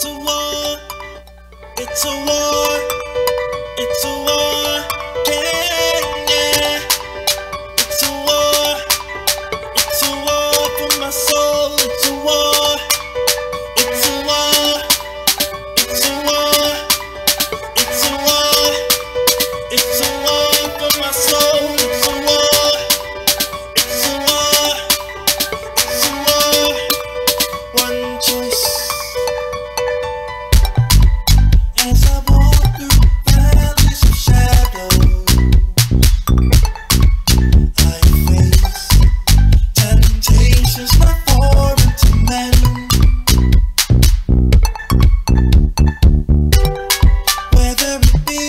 It's a war. It's a war. It's a war. Yeah, yeah. It's a war. It's a war for my soul. It's a war. It's a war. It's a war. It's a war. It's a war for my soul. It's a war. It's a war. It's a war. One choice. As I walk through valleys of shadow, I face temptations not foreign to men. Whether it be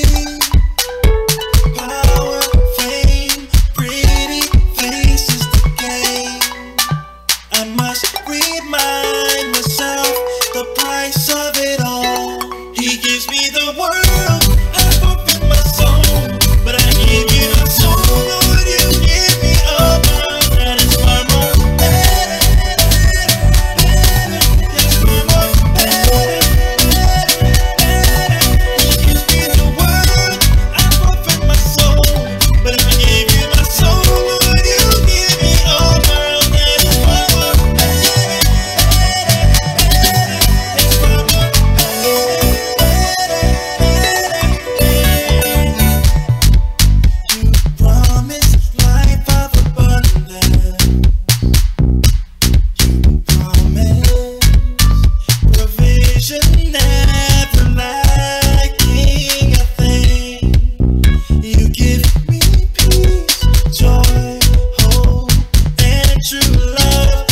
power, fame, pretty faces to gain, I must remind myself the price of it all. He gives me the world, I forfeit my soul, but I give you my soul. Lord, you give me a world that is far more better. Yes, far more better. He gives me the world, I forfeit my soul, but if I give you my soul, Lord, you give me a world that is far more better. It's far more better. You promised life of abundance. You promised provision, never lacking a thing. You give me peace, joy, hope, and true love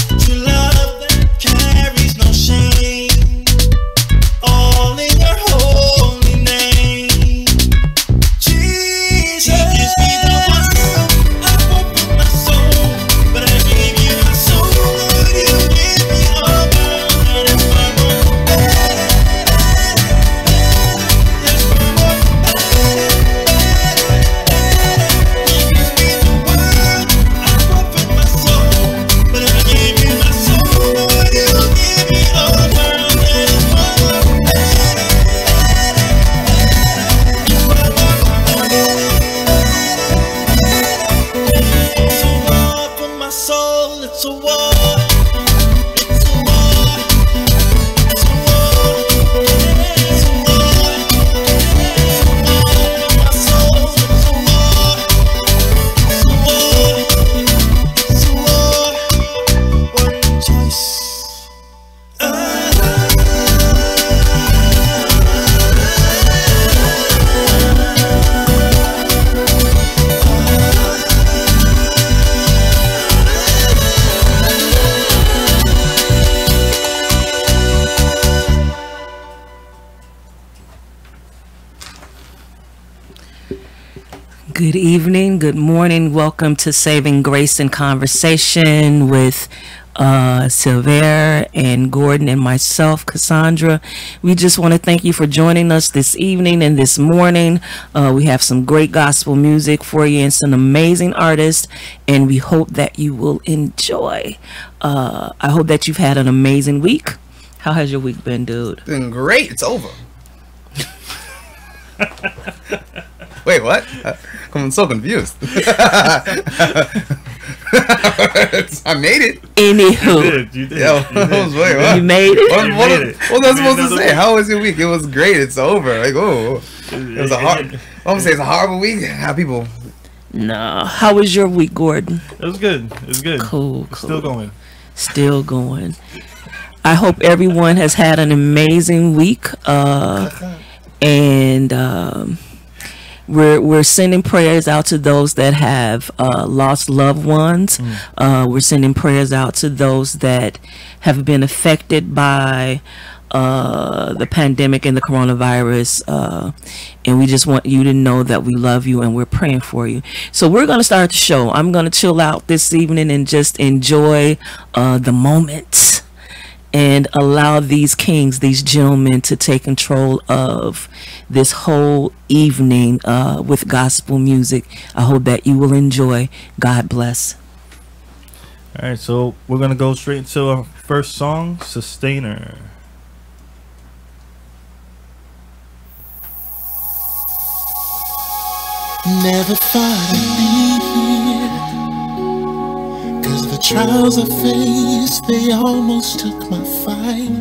that carries no shame. All in your holy name, Jesus. He gives me the world, I forfeit my soul, but I give you my soul. Lord, you give me a world that is far more better. Yes, far more better. He gives me the world, I forfeit my soul, but if I give you my soul, Lord, you give me a world that is far more better. It's a war for my soul. It's a war. It's a war. It's a war. It's a war. It's a war for my soul. It's a war. It's a war. It's a war. One choice. Good evening, good morning. Welcome to Saving Grace and Conversation with Silvère and Gordon and myself, Cassandra. We just want to thank you for joining us this evening and this morning. We have some great gospel music for you and some amazing artists, and we hope that you will enjoy. I hope that you've had an amazing week. How has your week been, dude? Been great. It's over. Wait, what? I'm so confused. I made it. Anywho, You did. Yeah, I was wait, what? you made it. What was I supposed to say? How was your week? It was great. It's over. Like, oh, it was a hard. I'm gonna say it's a horrible week. How people? No. How was your week, Gordon? It was good. It was good. Cool. Still going. Still going. I hope everyone has had an amazing week. And we're sending prayers out to those that have lost loved ones. We're sending prayers out to those that have been affected by the pandemic and the coronavirus, and we just want you to know that we love you and we're praying for you. So we're going to start the show. I'm going to chill out this evening and just enjoy the moment and allow these kings, these gentlemen, to take control of this whole evening with gospel music. I hope that you will enjoy. God bless. All right, so we're going to go straight into our first song, Sustainer. Never thought I'd be here, 'cause the trials I faced, they almost took my fight.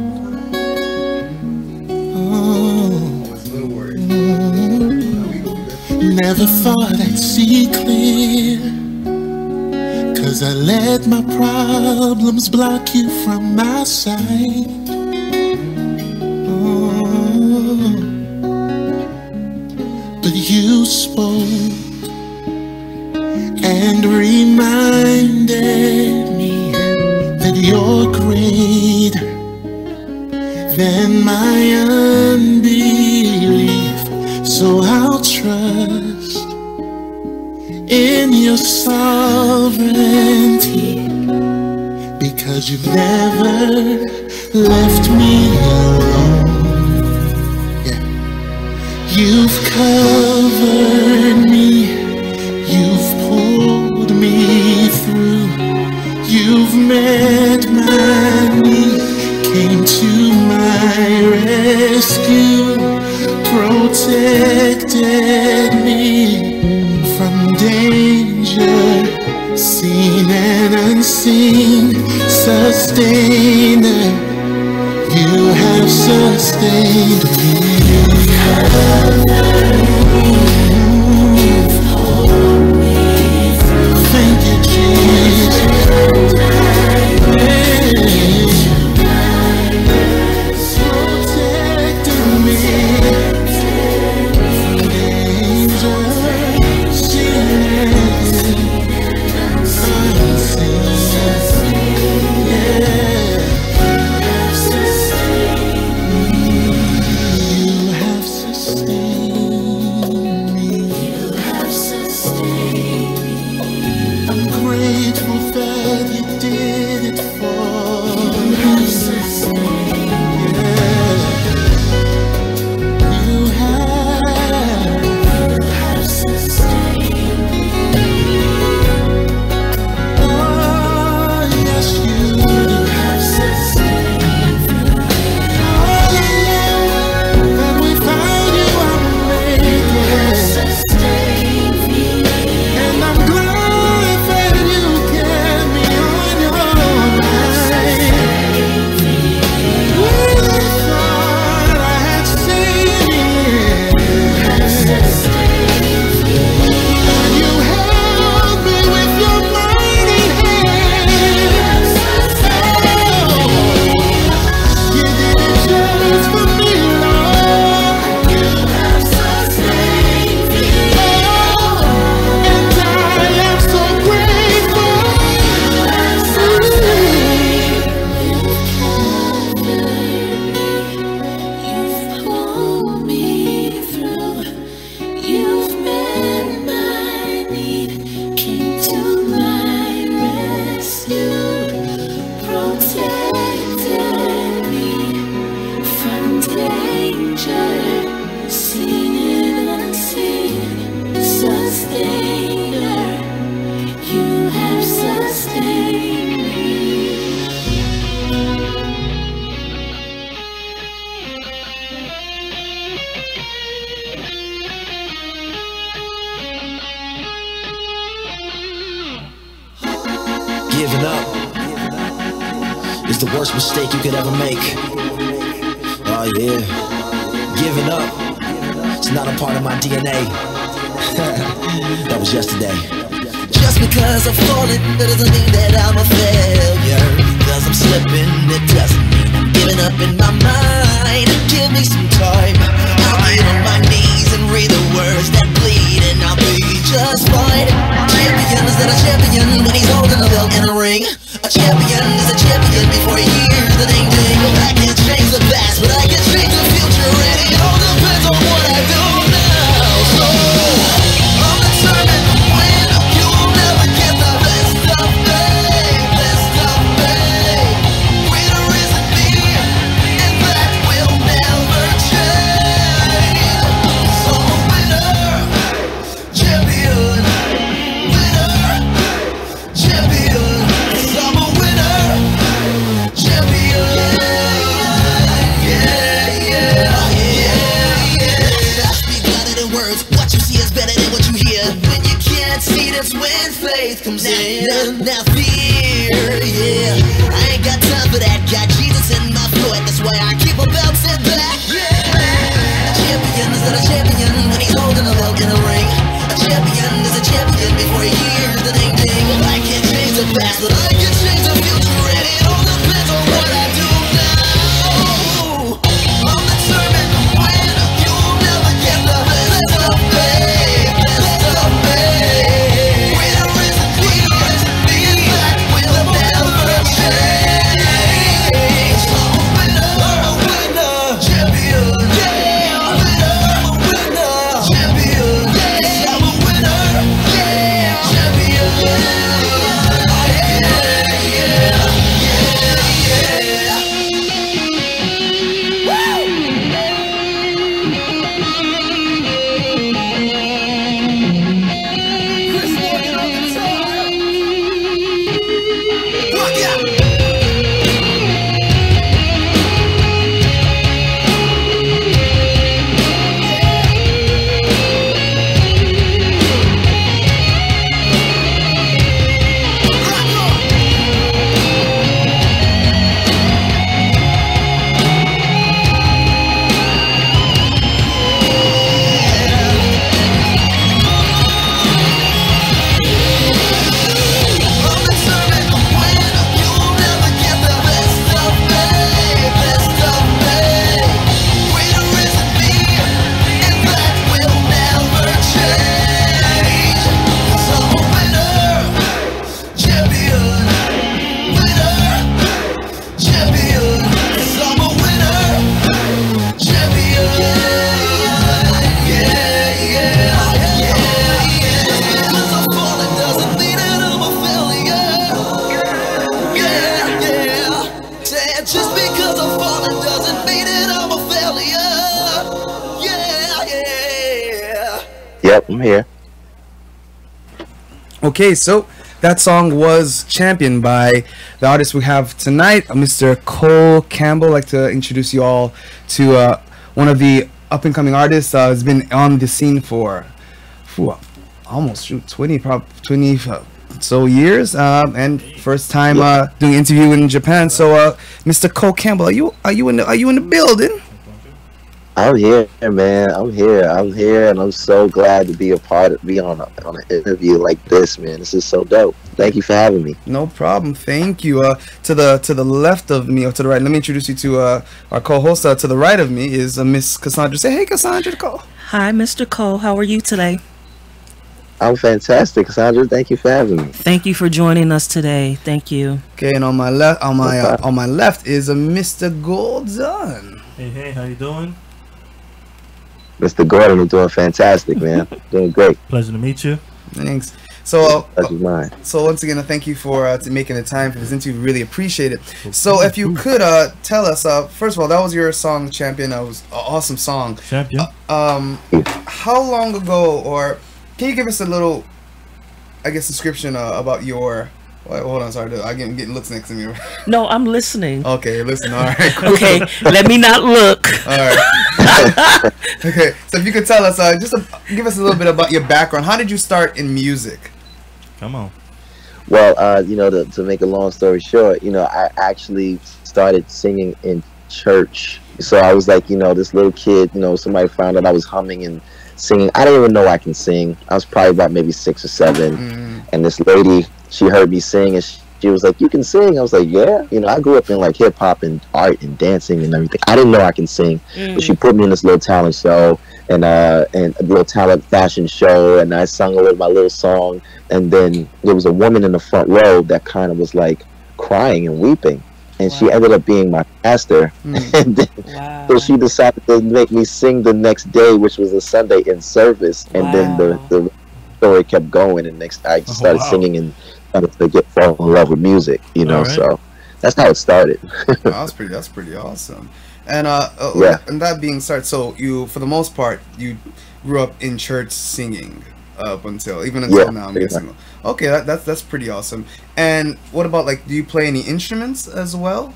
Never thought I'd see clear, 'cause I let my problems block you from my sight. But you spoke and reminded me that you're greater than my unbelief. So I'll trust in your sovereignty, because you've never left me alone. Yeah. You've covered me, you've pulled me through, you've met my need, came to my rescue, protected me from danger, seen and unseen, sustainer, you have sustained me. Thank you, Jesus. Giving up is the worst mistake you could ever make. Oh yeah, giving up, it's not a part of my DNA. That was yesterday. Just because I've fallen, that doesn't mean that I'm a failure. Because I'm slipping, it doesn't mean I'm giving up in my mind. Give me some time, I'll get on my knees and read the words that bleed, and I'll be just fine. Champion is not a champion when he's holding a belt and a ring. A champion is a champion before he hears the ding ding. I can change the past, but I can change the future, and it all depends on what I do now. So I'm determined to win. You'll never get the best of me, best of me. Winner isn't me, and that will never change. So winner, champion, winner, champion. I'm a winner, champion. That's when faith comes in. Now fear, yeah, I ain't got time for that. Got Jesus in my foot, that's why I keep on bouncing back. Yeah, a champion is not a champion when he's holding a belt in a ring. A champion is a champion before he hears the ding ding. I can't change the past, but I can change the future, and it all depends on what I do now. I'm determined to win. You'll never get the best of me, best of me. Winner isn't me, in fact, will never change. I'm a winner, champion, yeah. Winner, champion, yeah. I'm a winner, yeah. Champion, yeah. Just because I'm falling doesn't mean that I'm a failure. Yeah. Yep, I'm here. Okay, so that song was championed by the artist we have tonight, Mr. Cole Campbell. I'd like to introduce you all to one of the up-and-coming artists. Has been on the scene for almost 20 so years, and first time doing an interview in Japan. So Mr. Cole Campbell, are you in the building? I'm here, man. I'm here, and I'm so glad to be on an interview like this, man. This is so dope. Thank you for having me. No problem. Thank you. To the left of me, or to the right, let me introduce you to our co-host. To the right of me is Miss Cassandra. Say hey, Cassandra. Cole. Hi, Mr. Cole. How are you today? I'm fantastic, Cassandra. Thank you for having me. Thank you for joining us today. Thank you. Okay, and on my left, on my left is Mr. Golden. Hey, how you doing? Mr. Gordon, I'm doing fantastic, man. Doing great. Pleasure to meet you. Thanks. So, Pleasure's mine. So once again, thank you for making the time for this interview. Really appreciate it. So if you could tell us, first of all, that was your song, Champion. That was an awesome song. Champion. How long ago, or can you give us a little, I guess, description about your? Wait, hold on, sorry, I'm getting looks next to me. No, I'm listening. Okay, listen. All right. Cool. Okay, let me not look. All right. Okay, so if you could tell us, just give us a little bit about your background. How did you start in music? Come on. Well, to make a long story short, I actually started singing in church. So I was like, this little kid, somebody found out I was humming and singing. I didn't even know I can sing. I was probably about maybe 6 or 7. And this lady, she heard me sing, and she was like, "You can sing?" I was like, "Yeah." I grew up in like hip hop and art and dancing and everything. I didn't know I can sing, but she put me in this little talent show and a little talent fashion show, and I sung a my little song. And then there was a woman in the front row that kind of was like crying and weeping, and she ended up being my pastor. And then, so she decided to make me sing the next day, which was a Sunday in service. And then the story kept going, and next I just started singing and started to fall in love with music, So that's how it started. That's pretty awesome. And and that being said, so you, for the most part, you grew up in church singing up until now, I'm guessing. Okay, that's pretty awesome. And what about, like, do you play any instruments as well?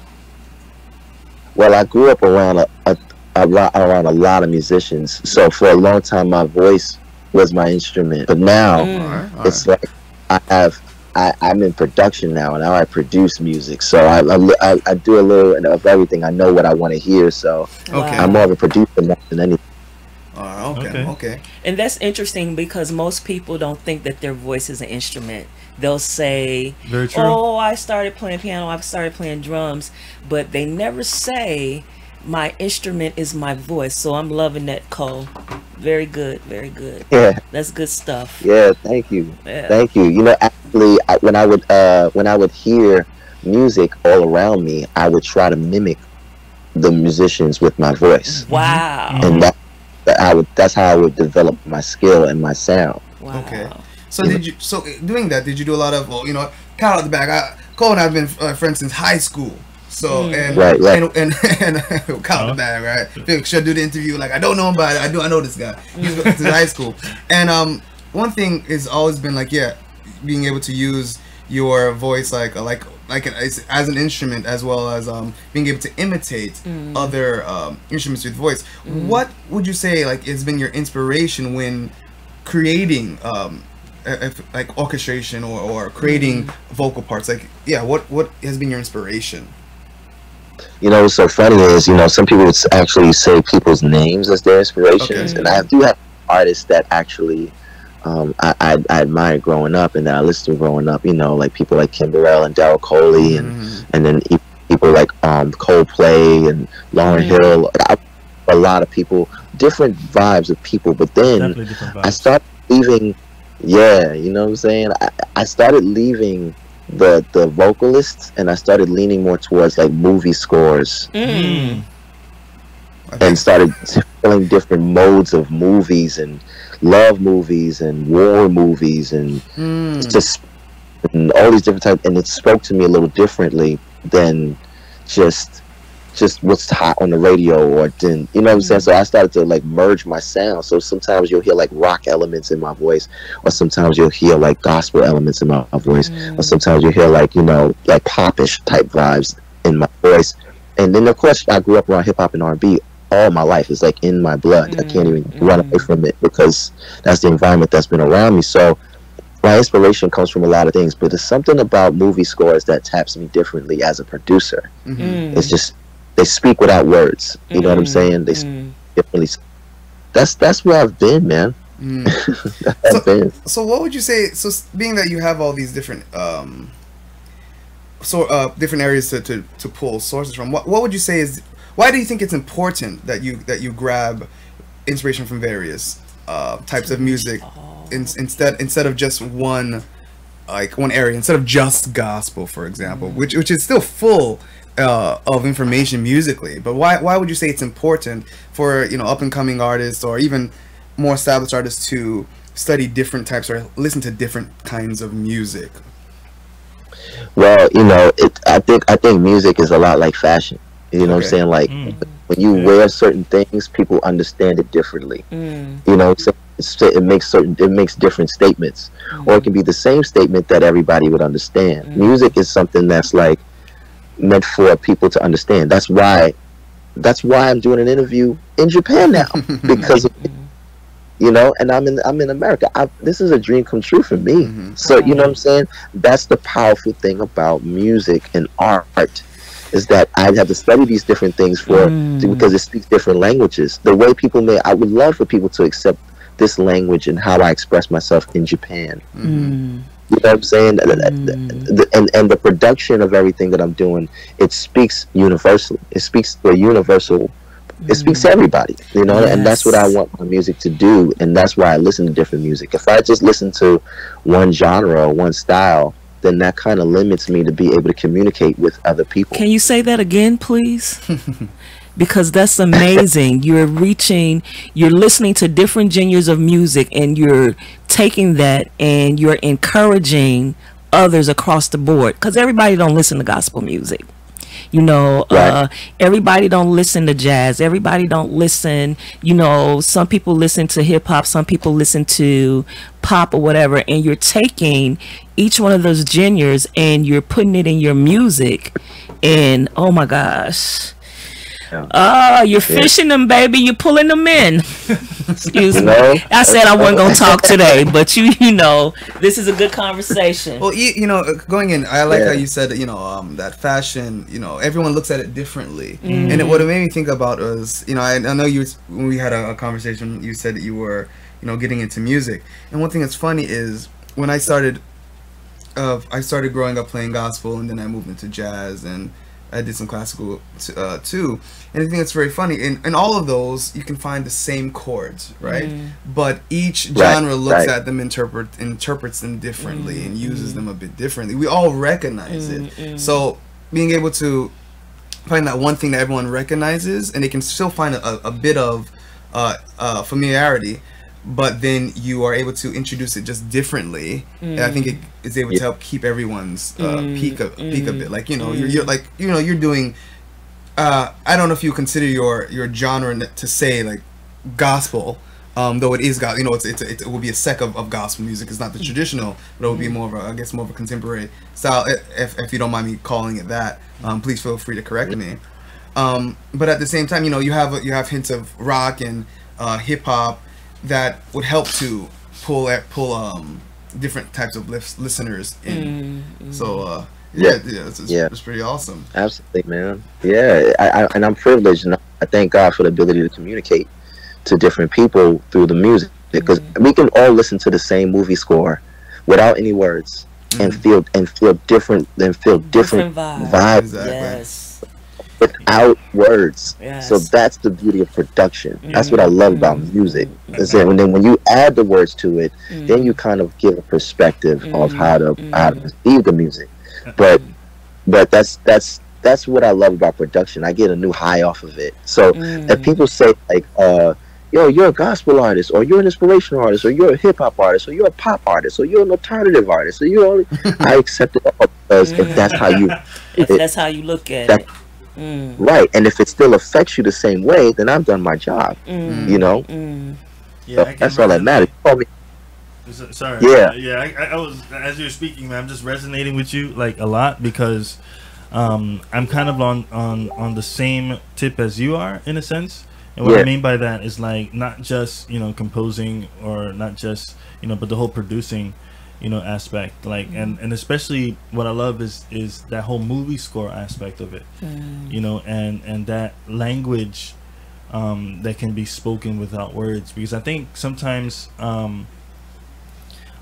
Well, I grew up around a lot of musicians, so for a long time my voice was my instrument. But now it's like I'm in production now, and now I produce music. So I do a little of everything. I know what I want to hear. So I'm more of a producer more than anything. Okay. And that's interesting because most people don't think that their voice is an instrument. They'll say, Very true. "Oh, I started playing piano, I started playing drums," but they never say, "My instrument is my voice." So I'm loving that, Cole. Very good, very good. Yeah, that's good stuff. Yeah, thank you. Yeah. Thank you. You know, actually, when I would hear music all around me, I would try to mimic the musicians with my voice. Wow. And that's how I would develop my skill and my sound. Wow. Okay. So doing that, did you do a lot of, well, you know, count out the back. Cole and I have been friends since high school. So and count the bag, right? Should do the interview. Like, I don't know him, but I know this guy. He's to high school. And one thing has always been like, being able to use your voice like as an instrument, as well as being able to imitate other instruments with voice. What would you say like has been your inspiration when creating like orchestration or creating vocal parts? Like, what has been your inspiration? You know, what's so funny is, you know, some people would actually say people's names as their inspirations, and I do have artists that actually I admired growing up and that I listened to growing up. You know, like people like Campbell and Daryl Coley, and then people like Coldplay and Lauryn Hill. A lot of people, different vibes of people. But then I started leaving. Yeah, you know what I'm saying. I started leaving the vocalists, and I started leaning more towards like movie scores, and started feeling different modes of movies and love movies and war movies and just all these different types, and it spoke to me a little differently than just what's hot on the radio, or then, you know what I'm saying. So I started to like merge my sound. So sometimes you'll hear like rock elements in my voice, or sometimes you'll hear like gospel elements in my voice, or sometimes you'll hear like, you know, like popish type vibes in my voice. And then of course I grew up around hip hop and R&B all my life. It's like in my blood. I can't even run away from it because that's the environment that's been around me. So my inspiration comes from a lot of things, but there's something about movie scores that taps me differently as a producer. It's just, they speak without words. You know what I'm saying? They speak differently. That's where I've been, man. So what would you say? So being that you have all these different different areas to pull sources from, what would you say is, why do you think it's important that you grab inspiration from various types of music instead of just one area, instead of just gospel, for example, which is still full of information musically, but why would you say it's important for, you know, up and coming artists or even more established artists to study different types or listen to different kinds of music? Well, you know, I think music is a lot like fashion. You know what I'm saying? Like when you wear certain things, people understand it differently. You know, so it makes different statements, or it can be the same statement that everybody would understand. Music is something that's like meant for people to understand. That's why I'm doing an interview in Japan now, because of, you know, and I'm in America. This is a dream come true for me. So you know what I'm saying? That's the powerful thing about music and art, is that I have to study these different things because it speaks different languages. The way people I would love for people to accept this language and how I express myself in Japan. You know what I'm saying? And the production of everything that I'm doing, it speaks universally. It speaks to a universal. It speaks to everybody, you know, and that's what I want my music to do, and that's why I listen to different music. If I just listen to one genre or one style, then that kind of limits me to be able to communicate with other people. Can you say that again, please? Because that's amazing. You're listening to different genres of music, and you're taking that and you're encouraging others across the board, because everybody don't listen to gospel music. You know, everybody don't listen to jazz. Everybody don't listen, you know, some people listen to hip hop, some people listen to pop or whatever, and you're taking each one of those genres and you're putting it in your music, and oh my gosh, You're fishing them, baby. You're pulling them in. Excuse me. know? I said I wasn't gonna talk today, but you know, this is a good conversation. Well, you know, going in, I like how you said, you know, that fashion, you know, everyone looks at it differently. And what it made me think about was, you know, I know when we had a conversation, you said that you were, you know, getting into music. And one thing that's funny is when I started growing up playing gospel, and then I moved into jazz, and I did some classical too. And I think that's very funny. In all of those, you can find the same chords, right? But each genre looks at them, interprets them differently, and uses them a bit differently. We all recognize it. So being able to find that one thing that everyone recognizes, and they can still find a bit of familiarity, but then you are able to introduce it just differently, and I think it is able to help keep everyone's peak a bit. Like, you know, you're like, you know, you're doing. I don't know if you consider your genre to say like gospel, though it is God. You know, it will be a sect of gospel music. It's not the traditional, but it will be more of a, I guess, more of a contemporary style. If you don't mind me calling it that, please feel free to correct me. But at the same time, you know, you have hints of rock and hip hop that would help to pull different types of listeners in. So it's pretty awesome. Absolutely, man. Yeah, and I'm privileged, and I thank God for the ability to communicate to different people through the music, because we can all listen to the same movie score without any words and feel different vibes. Exactly. Yes. Without words. Yes. So that's the beauty of production. That's what I love about music. And then when you add the words to it, then you kind of give a perspective of how to receive the music. But that's what I love about production. I get a new high off of it. So if people say like, yo, you're a gospel artist, or you're an inspirational artist, or you're a hip hop artist, or you're a pop artist, or you're an alternative artist, or you're I accept it all, because if that's how you that's how you look at it. Right, and if it still affects you the same way, then I've done my job. You know, Yeah, so that's all that matters. Call me. Sorry. Yeah. I was, as you're speaking, man, I'm just resonating with you like a lot, because I'm kind of on the same tip as you are, in a sense. And what I mean by that is like not just, you know, composing, or not just, you know, but the whole producing, you know, aspect, like, and especially what I love is that whole movie score aspect of it, you know, and that language that can be spoken without words, because I think sometimes a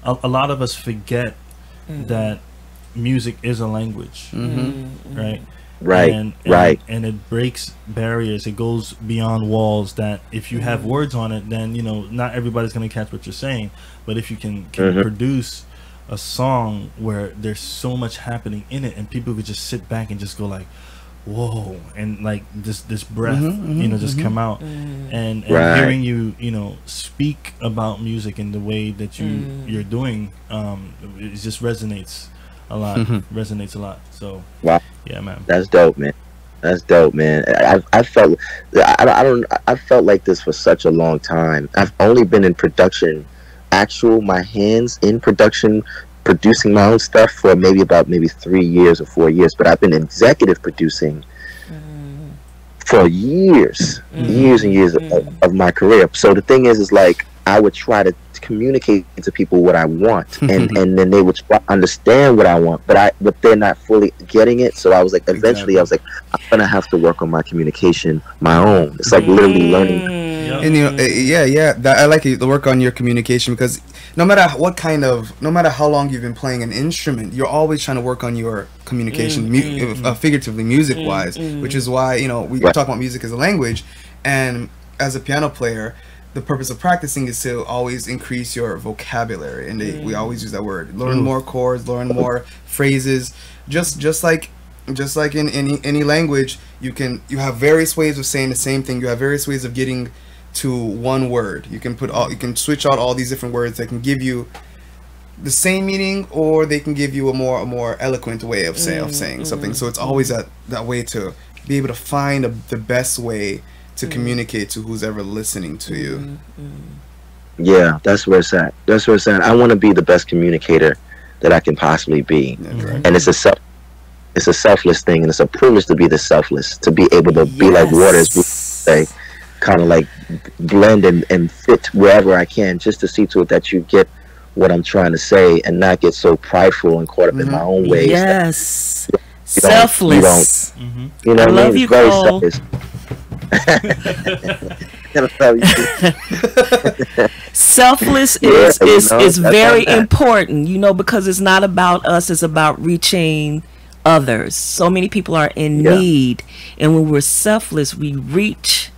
lot of us forget that music is a language, right? And it breaks barriers. It goes beyond walls, that if you have words on it, then, you know, not everybody's going to catch what you're saying. But if you can produce a song where there's so much happening in it, and people could just sit back and just go like, whoa, and like this breath, you know, just come out, and hearing you, you know, speak about music in the way that you're doing, it just resonates a lot. Resonates a lot. So wow, yeah, man, that's dope, man. That's dope, man. I felt like this for such a long time. I've only been in production, my hands in production, producing my own stuff for maybe 3 years or 4 years, but I've been executive producing for years and years of my career. So the thing is like, I would try to communicate to people what I want, and then they would understand what I want, but they're not fully getting it. So I was like, eventually I was like, I'm gonna have to work on my communication, my own. It's like literally learning. And you know, I like it, the work on your communication, because no matter how long you've been playing an instrument, you're always trying to work on your communication, figuratively, music wise, which is why, you know, we talk about music as a language, and as a piano player, the purpose of practicing is to always increase your vocabulary, and we always use that word. Learn more chords, learn more phrases. Just like in any language, you have various ways of saying the same thing. You have various ways of getting to one word. You can switch out all these different words that can give you the same meaning, or they can give you a more eloquent way of saying something. So it's always that way to be able to find the best way to communicate to who's ever listening to you. Yeah, that's where it's at. I want to be the best communicator that I can possibly be, and it's a it's a selfless thing, and it's a privilege to be this selfless, to be able to be like water, as we say, kind of like blend and fit wherever I can, just to see to it that you get what I'm trying to say and not get so prideful and caught up in my own ways. Yes, selfless. You know, I love you, Cole. Selfless is very important, you know, because it's not about us, it's about reaching others. So many people are in need, and when we're selfless, we reach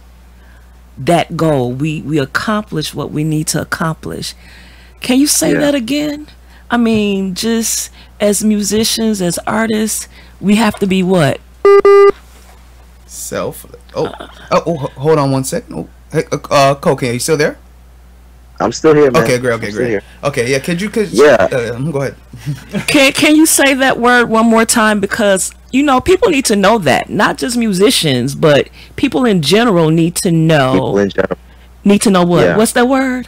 that goal. We accomplish what we need to accomplish. Can you say that again? I mean, just as musicians, as artists, we have to be what? Selfless. Hold on one second. Oh, hey, Cole, are you still there? I'm still here, man. Okay, great. Okay, great. Here. Okay, yeah. Go ahead. Can you say that word one more time? Because you know, people need to know that. Not just musicians, but people in general need to know. People in general need to know what? Yeah. What's that word?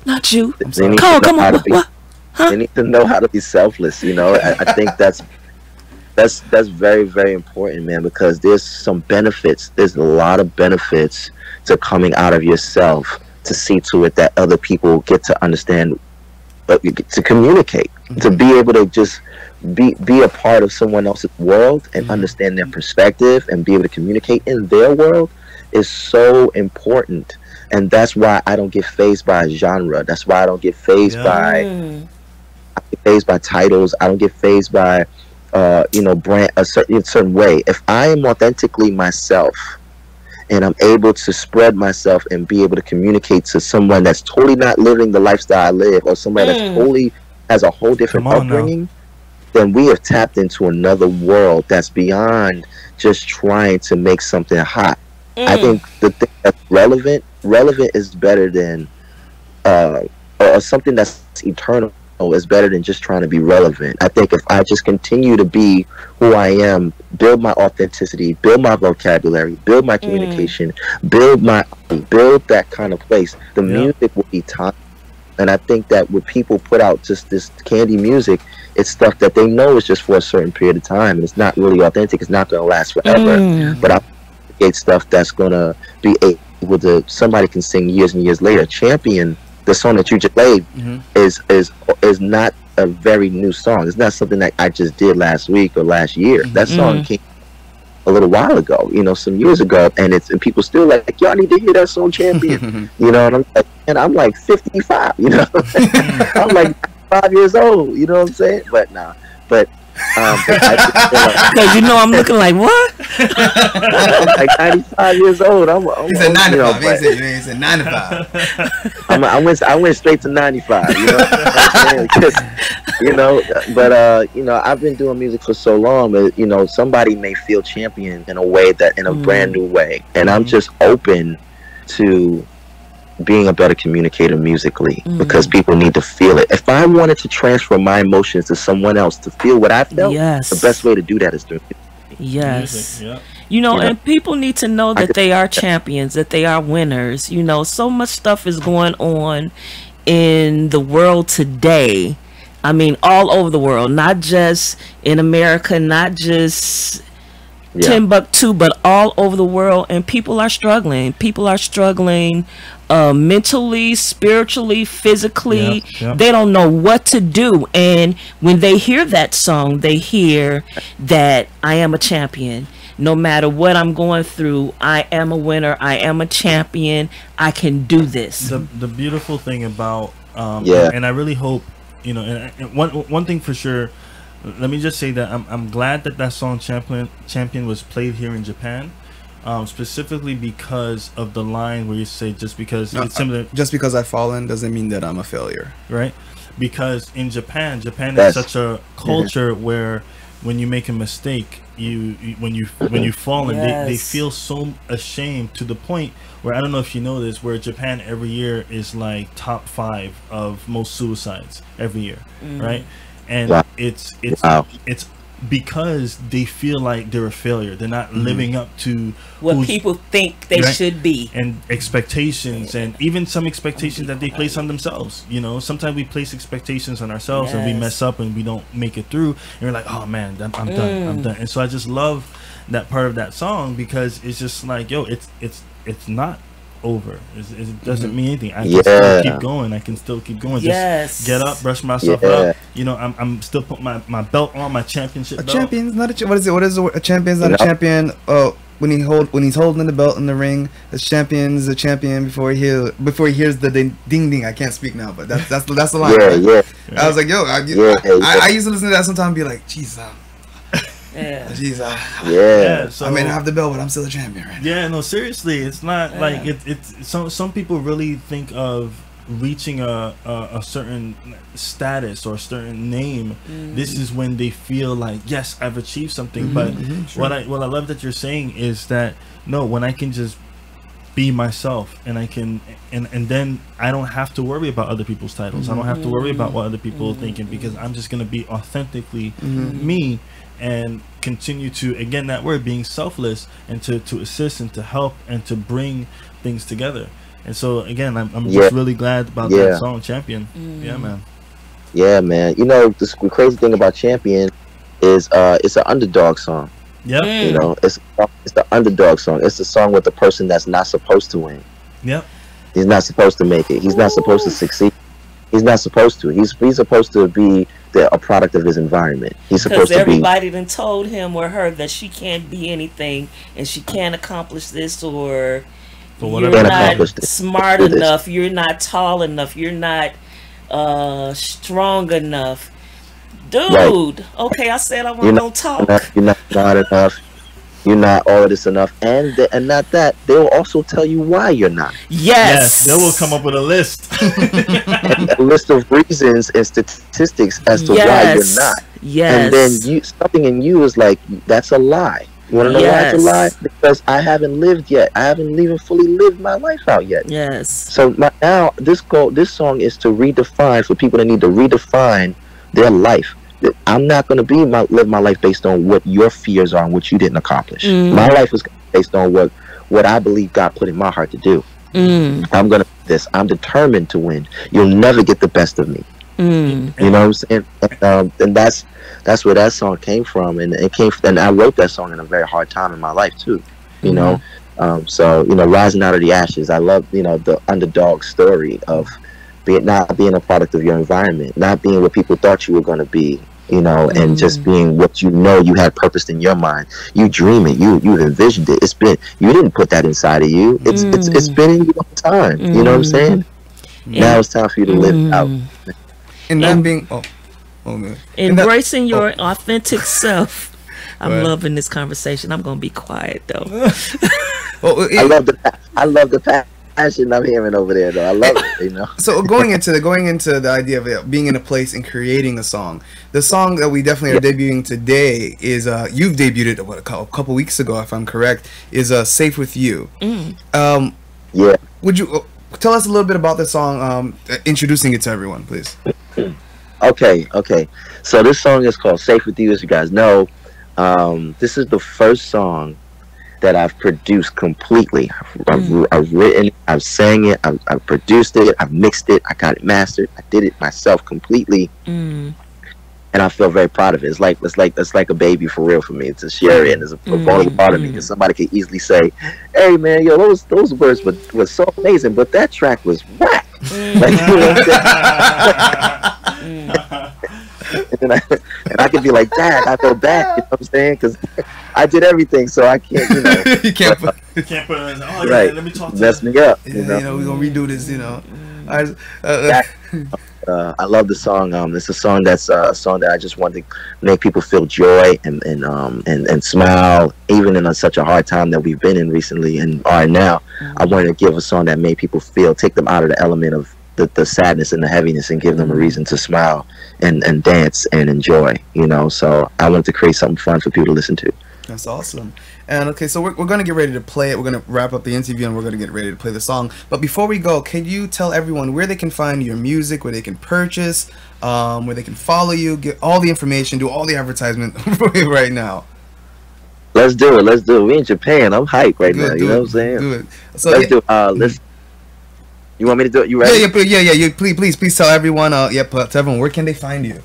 Not you. Cole, come on. What? Huh? They need to know how to be selfless. You know, I think that's very, very important, man, because there's some benefits. There's a lot of benefits to coming out of yourself, to see to it that other people get to understand, to communicate, to be able to just be a part of someone else's world and understand their perspective and be able to communicate in their world is so important. And that's why I don't get fazed by genre. That's why I don't get fazed by titles. I don't get fazed by brand a certain way. If I am authentically myself and I'm able to spread myself and be able to communicate to someone that's totally not living the lifestyle I live, or somebody that's totally has a whole different upbringing, then we have tapped into another world that's beyond just trying to make something hot. I think the thing that's relevant is better than or something that's eternal is better than just trying to be relevant. I think if I just continue to be who I am, build my authenticity, build my vocabulary, build my communication, build that kind of place, the music will be time. And I think that when people put out just this candy music, it's stuff that they know is just for a certain period of time, and it's not really authentic. It's not going to last forever. But I create stuff that's going to be able to, somebody can sing years and years later. Champion, the song that you just played, is not a very new song. It's not something that I just did last week or last year. That song came a little while ago, some years ago, and people still like, y'all need to hear that song, Champion. And I'm like 55, I'm like 5 years old, you know what I'm saying? But nah, because I'm looking like what? I'm like 95 years old. He said 95. He said 95. I went straight to 95. I've been doing music for so long, but somebody may feel champion in a way that in a brand new way, and I'm just open to being a better communicator musically, because people need to feel it. If I wanted to transfer my emotions to someone else to feel what I felt, the best way to do that is through music. And people need to know that they are champions, that they are winners. So much stuff is going on in the world today. I mean, all over the world, not just in America, not just Timbuktu, but all over the world, and people are struggling. People are struggling mentally, spiritually, physically. They don't know what to do, and when they hear that song, they hear that I am a champion. No matter what I'm going through, I am a winner. I am a champion. I can do this. The beautiful thing about and I really hope, and one thing for sure, let me just say that I'm glad that song Champion was played here in Japan, specifically because of the line where you say just because it's similar. Just because I've fallen doesn't mean that I'm a failure, right? Because in Japan is such a culture where when you make a mistake, when you fall, and they feel so ashamed, to the point where, I don't know if you know this, where Japan every year is like top 5 of most suicides every year, right? And it's because they feel like they're a failure. They're not living up to what people think they should be, and expectations, and even some expectations that they place on themselves. You know, sometimes we place expectations on ourselves and we mess up and we don't make it through, and we're like, oh man, I'm done. And so I just love that part of that song, because it's just like, yo, it's not over. It doesn't mean anything. I can still keep going. I can still keep going. Just get up, brush myself up. You know, I'm still putting my belt on, my championship belt. Champion's not a what is it? What is a champion's not a champion? Oh, when he's holding the belt in the ring, the champion's a champion before he hears the ding ding. I can't speak now, but that's the line. I was like, yo, I used to listen to that sometimes and be like, jeez, so I may not have the belt, but I'm still a champion, right? Yeah, no, seriously, it's not like it's some people really think of reaching a certain status or a certain name. This is when they feel like, yes, I've achieved something. But what I love that you're saying is that no, when I can just be myself, and I can and then I don't have to worry about other people's titles. I don't have to worry about what other people are thinking, because I'm just gonna be authentically me, and continue to, again, that word, being selfless, and to assist and to help and to bring things together. And so again, I'm just really glad about that song, Champion. Yeah, man. You know, the crazy thing about Champion is it's an underdog song. Yep. You know, it's the underdog song. It's the song with the person that's not supposed to win. Yep. He's not supposed to make it. He's not supposed to succeed. He's not supposed to. He's supposed to be a product of his environment. He's supposed to be. Because everybody done told him or her that she can't be anything and she can't accomplish this, or you're not smart enough, you're not tall enough, you're not strong enough. Dude, okay, I said I wasn't gonna talk. You're not smart enough. You're not all of this enough, and not that, they will also tell you why you're not. Yes, they will come up with a list, a list of reasons and statistics as to why you're not. And then something in you is like, that's a lie. You want to know why it's a lie? Because I haven't lived yet. I haven't even fully lived my life out yet. Yes. So now this song is to redefine, for people that need to redefine their life. I'm not going to live my life based on what your fears are and what you didn't accomplish. My life is based on what I believe God put in my heart to do. I'm going to do this. I'm determined to win. You'll never get the best of me. You know what I'm saying? And that's where that song came from. And and I wrote that song in a very hard time in my life too. You know, so, you know, rising out of the ashes. I love, you know, the underdog story of not being a product of your environment, not being what people thought you were going to be, you know, and just being what you know you had purposed in your mind. You dream it, you envisioned it. You didn't put that inside of you. It's been in you all the time. You know what I'm saying? Now it's time for you to live it out. And not being embracing your authentic self. I'm loving this conversation. I'm gonna be quiet though. I love the passion I'm hearing over there, though. I love it, you know. So going into the idea of being in a place and creating a song, the song that we definitely are debuting today is you've debuted it a couple weeks ago, if I'm correct, is "Safe with You." Would you tell us a little bit about the song, introducing it to everyone, please? Okay. So this song is called "Safe with You," as you guys know. This is the first song that I've produced completely. I've written, I've sang it, I've produced it, I've mixed it, I got it mastered, I did it myself completely, and I feel very proud of it. It's like a baby for real for me. It's a share it, it's a vulnerable part of me, because somebody could easily say, "Hey man, yo, those words were so amazing, but that track was whack." Like, you know what I'm saying? And I could be like, "Dad, I feel bad," you know what I'm saying? Because I did everything, so I can't, you know. You can't put it in. Oh, yeah, let me talk to you. Mess me up. You know, we're gonna redo this. You know. I love the song. It's a song that's a song that I just want to make people feel joy and smile, even in such a hard time that we've been in recently and are now. I wanted to give a song that made people take them out of the element of the sadness and the heaviness, and give them a reason to smile and dance and enjoy, you know. So I wanted to create something fun for people to listen to. That's awesome. And okay, so we're going to get ready to play it. We're going to wrap up the interview and we're going to get ready to play the song. But before we go, can you tell everyone where they can find your music, where they can purchase where they can follow you, get all the information, do all the advertisement right now. Let's do it. Let's do it. We in Japan. I'm hyped right now. You know what I'm saying? Do it. So let's do it. Let's. You want me to do it? You ready? Yeah. Please tell everyone. Tell everyone, where can they find you?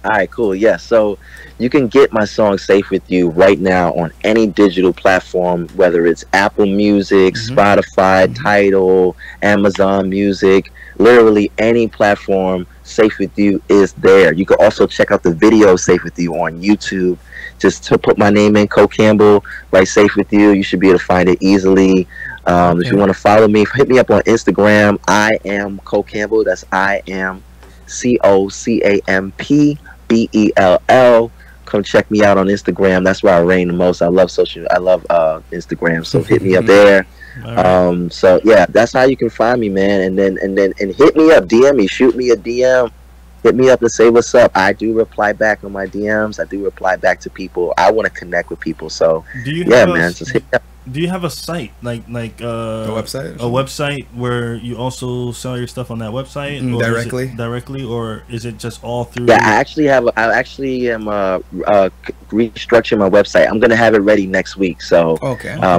All right, cool. Yeah, so you can get my song "Safe with You" right now on any digital platform, whether it's Apple Music, Spotify, Tidal, Amazon Music, literally any platform. "Safe with You" is there. You can also check out the video "Safe with You" on YouTube. Just to put my name in, Cole Campbell, write "Safe with You." You should be able to find it easily. If you want to follow me, hit me up on Instagram. I am Cole Campbell. That's I am COCAMPBELL. Come check me out on Instagram. That's where I reign the most. I love Instagram. So hit me up there. So yeah, that's how you can find me, man. And hit me up, DM me, shoot me a DM. Hit me up and say what's up. I do reply back on my DMs. I do reply back to people. I want to connect with people. So just hit me up. Do you have a site like a website? A website where you also sell your stuff on that website directly, or is it just all through? Yeah, I actually am restructuring my website. I'm gonna have it ready next week. So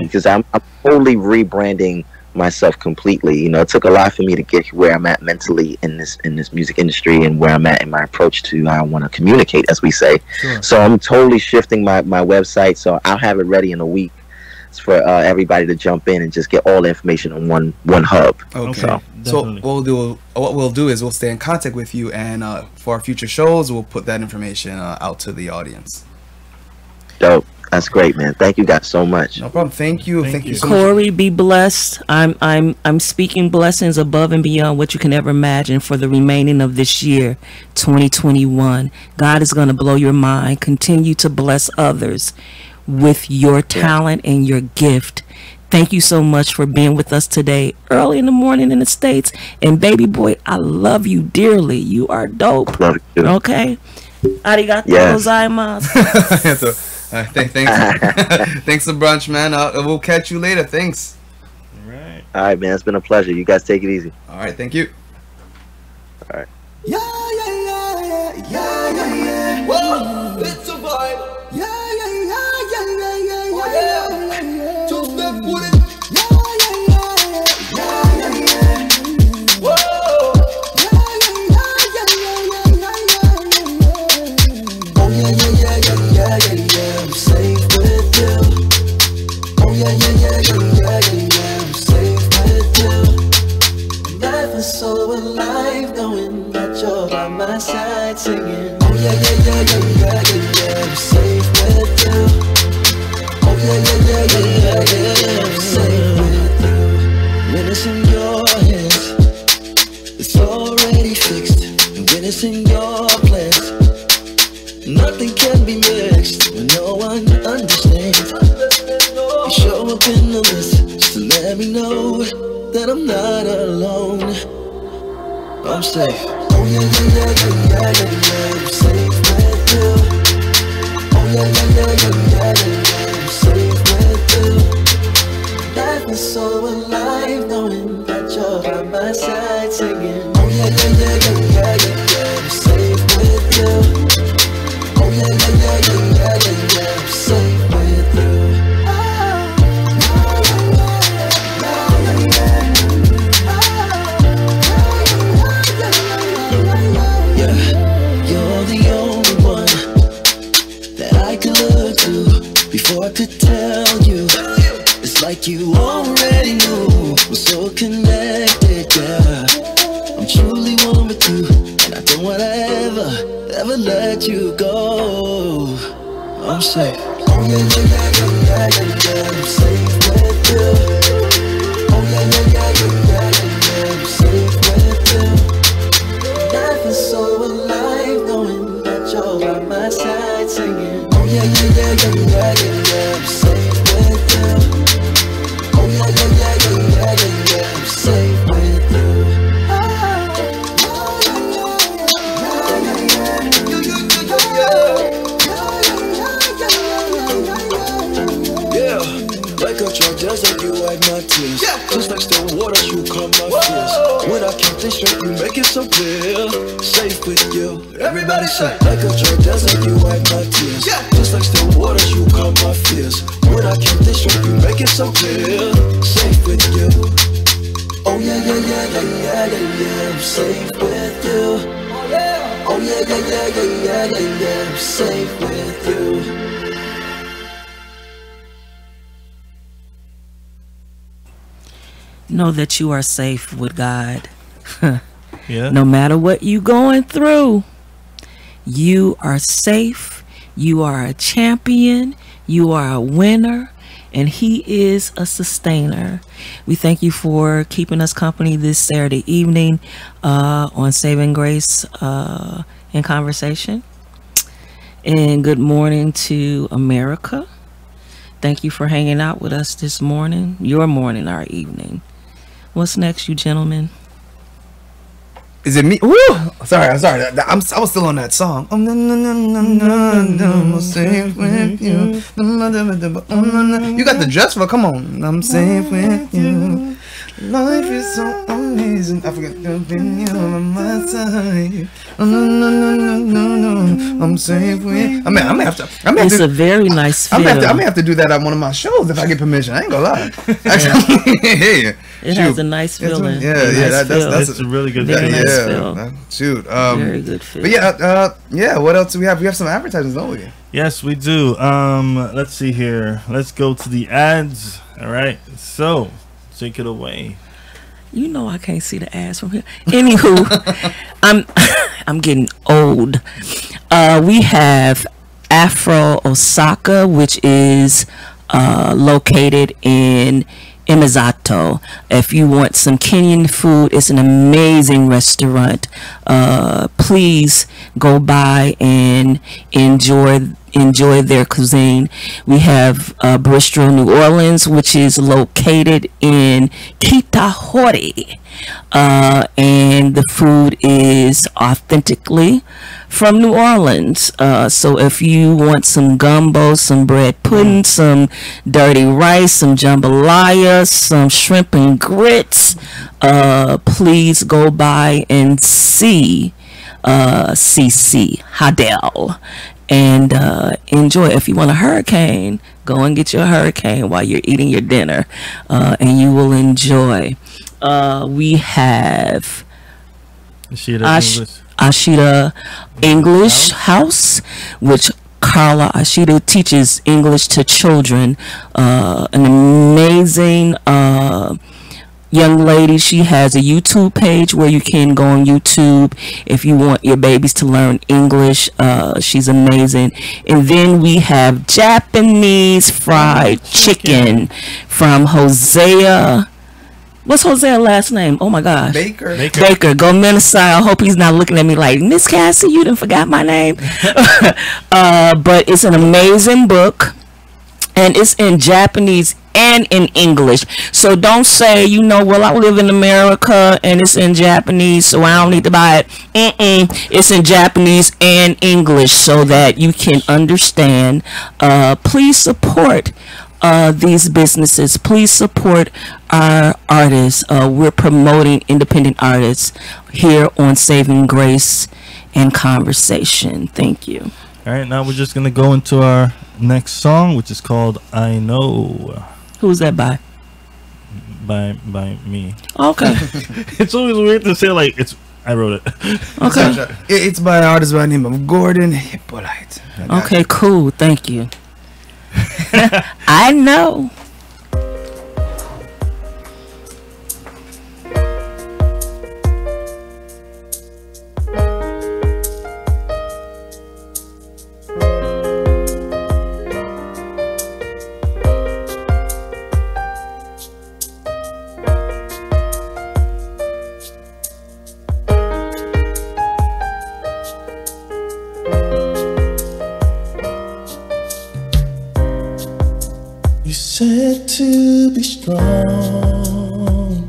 because I'm totally rebranding myself completely. You know, it took a lot for me to get where I'm at mentally in this music industry and where I'm at in my approach to how I want to communicate, as we say. Sure. So I'm totally shifting my website. So I'll have it ready in a week for everybody to jump in and just get all the information on one hub. Okay. So what we'll do is we'll stay in contact with you, and for our future shows, we'll put that information out to the audience. Dope. That's great, man. Thank you guys so much. No problem. Thank you so Corey, be blessed. I'm speaking blessings above and beyond what you can ever imagine for the remaining of this year, 2021. God is going to blow your mind. Continue to bless others with your talent and your gift. Thank you so much for being with us today, early in the morning in the States. And baby boy, I love you dearly. You are dope. Love you. Okay. Arigato gozaimasu. Thanks a bunch, man. We'll catch you later. Thanks. All right, man. It's been a pleasure. You guys take it easy. All right. Thank you. All right. Yeah. Whoa, it's a vibe. Yeah. Two step with it. Yeah. Whoa. Oh yeah. I'm safe with you. Oh yeah. I'm safe with you. Life is so alive, knowing that you're by my side singing. Oh yeah. I'm safe with you. Oh yeah. I'm safe with you. When it's in your hands, it's already fixed. And when it's in your plans, nothing can be mixed. When no one understands, you show up in the list just to let me know that I'm not alone. I'm safe. Oh yeah. I'm safe with you. Oh yeah. I'm safe with you. Life is so alive, knowing that you're by my side singing. Oh yeah. I'm safe with you. Oh yeah. I'm safe with you. Before I could tell you, it's like you already knew. We're so connected, yeah. I'm truly one with you, and I don't wanna ever let you go. I'm safe. Oh yeah. I'm safe with you. Oh yeah. I'm safe with you. Life is so alive, knowing that you're by my side singing. Oh yeah. I'm safe with you. Oh yeah. I'm safe with you. Yeah, like a drug, just like you wipe my tears. Just like still water, you calm my fears. When I can't things straight, you make it so clear. Safe with you. Everybody say, like a drug desert, you wipe my tears. Just like still waters, you calm my fears. When I keep things straight, you make it so clear. Safe with you. Oh yeah, yeah, yeah, yeah, yeah, yeah, yeah. I'm safe with you. Oh yeah, yeah, yeah, yeah, yeah, yeah, yeah. I'm safe with you. Know that you are safe with God. Yeah. No matter what you going through, you are safe. You are a champion. You are a winner. And he is a sustainer. We thank you for keeping us company this Saturday evening on Saving Grace in Conversation. And good morning to America. Thank you for hanging out with us this morning, your morning, our evening. What's next, you gentlemen? Is it me? Woo! Sorry. I was still on that song. I'm safe with you. You got the dress for? Come on. I'm safe with you. Life is so amazing. I forget to be you on my side. I'm safe with. I mean, I'm gonna have to. It's a very nice feel. I may have to do that at one of my shows if I get permission. I ain't gonna lie. It has a nice feeling. That's a really good very feel. nice feel. Shoot. Very good feel. But yeah. What else do we have? We have some advertisements, don't we? Yes, we do. Let's see here. Let's go to the ads. All right. So, take it away. You know I can't see the ads from here. Anywho, I'm getting old. We have Afro Osaka, which is located in Imizato. If you want some Kenyan food, it's an amazing restaurant. Please go by and enjoy their cuisine. We have Bristol, New Orleans, which is located in Kitahori, and the food is authentically from New Orleans. So if you want some gumbo, some bread pudding, some dirty rice, some jambalaya, some shrimp and grits, please go by and see CC Hadel and enjoy. If you want a hurricane, go and get your hurricane while you're eating your dinner, and you will enjoy. We have Ashita English House, which Carla Ashita teaches English to children. An amazing young lady. She has a YouTube page where you can go on YouTube if you want your babies to learn English. She's amazing. And then we have Japanese fried chicken from Hosea. What's Hosea's last name? Oh my gosh. Baker. Go Minnesota. I hope he's not looking at me like, Miss Cassie, you done forgot my name. But it's an amazing book. And it's in Japanese and in English. So don't say, well, I live in America and it's in Japanese, so I don't need to buy it. It's in Japanese and English so that you can understand. Please support these businesses. Please support our artists. We're promoting independent artists here on Saving Grace and Conversation. Thank you. All right, now we're just going to go into our next song, which is called I Know. Who's that by? By me. Okay. It's always weird to say I wrote it. Okay. It's by an artist by the name of Gordon Hyppolite. Okay, cool. Thank you. I know. Said to be strong,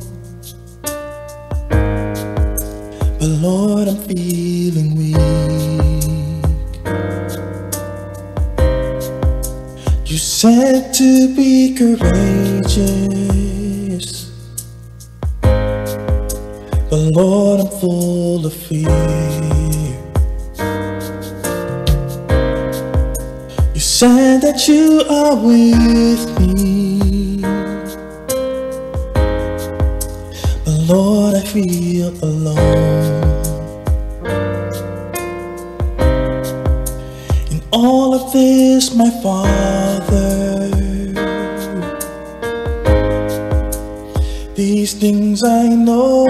but Lord, I'm feeling weak. You said to be courageous, but but Lord, I'm full of fear. You said that you are with me, but Lord, I feel alone. In all of this, my Father, these things I know.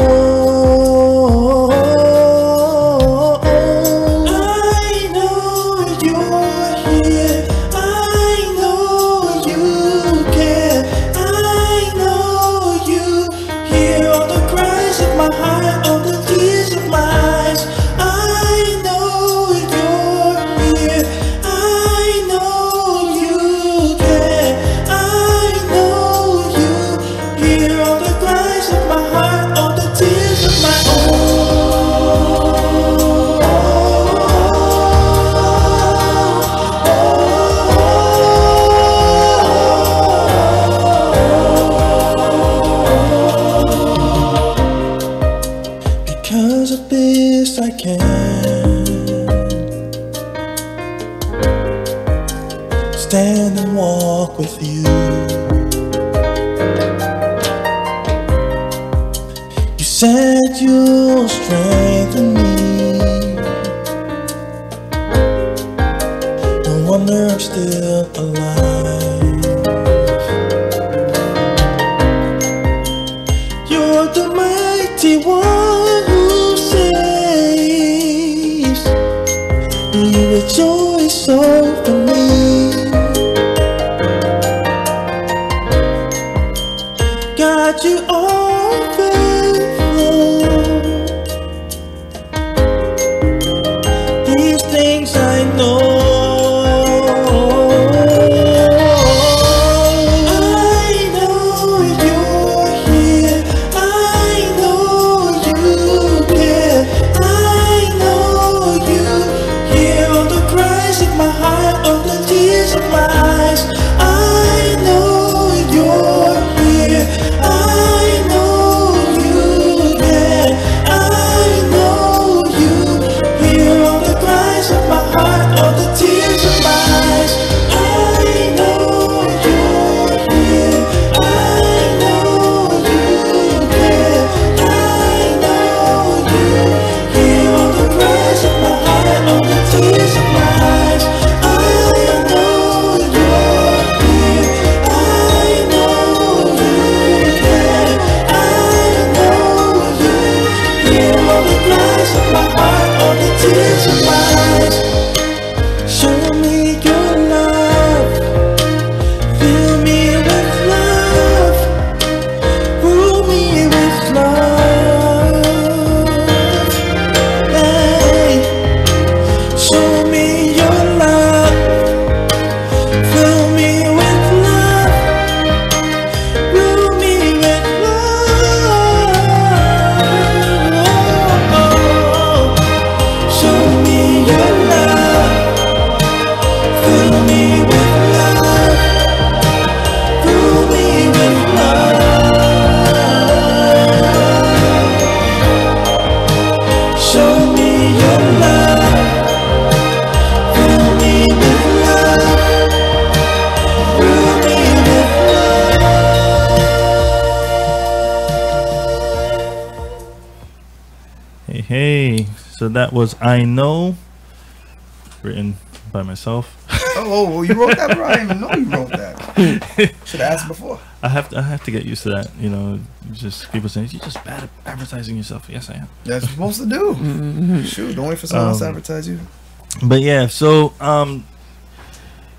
I know you're here. I know you care. I know you hear all the cries of my heart, all the tears of my eyes. I know you're here. I know you care. I know you hear all the cries of my heart, all the tears of my because of this I can stand and walk with you. You said you'll strengthen me. No wonder I'm still alive. You're the mighty one who saves. Do you rejoice over me? God, you are faithful. These things I know. I know you're here. I know you care. I know you hear all the cries of my heart, all the tears of my eyes. I know you're here. I know you care. I know you hear all the cries of my heart, all the tears of my eyes. I know you're here. I know you care. I know you hear all the cries of my heart, all the tears of my eyes. I know you're here. I know you care. I know you hear all the cries of my heart, all the tears of my eyes. Show me your love. Fill me with love. Rule me with love. Hey, show me your love. Fill me with love. Rule me with love. Show me your love. Fill me with love. Rule me with love. Show me your love. Fill me with love. Rule me with Hey, hey. So that was I Know, written by myself. Oh, you wrote that, bro? I didn't even know you wrote that. Should have asked before. I have to get used to that. You know, just people saying you're just bad at advertising yourself. Yes, I am. That's what you're supposed to do. Shoot, don't wait for someone else to advertise you. But yeah, so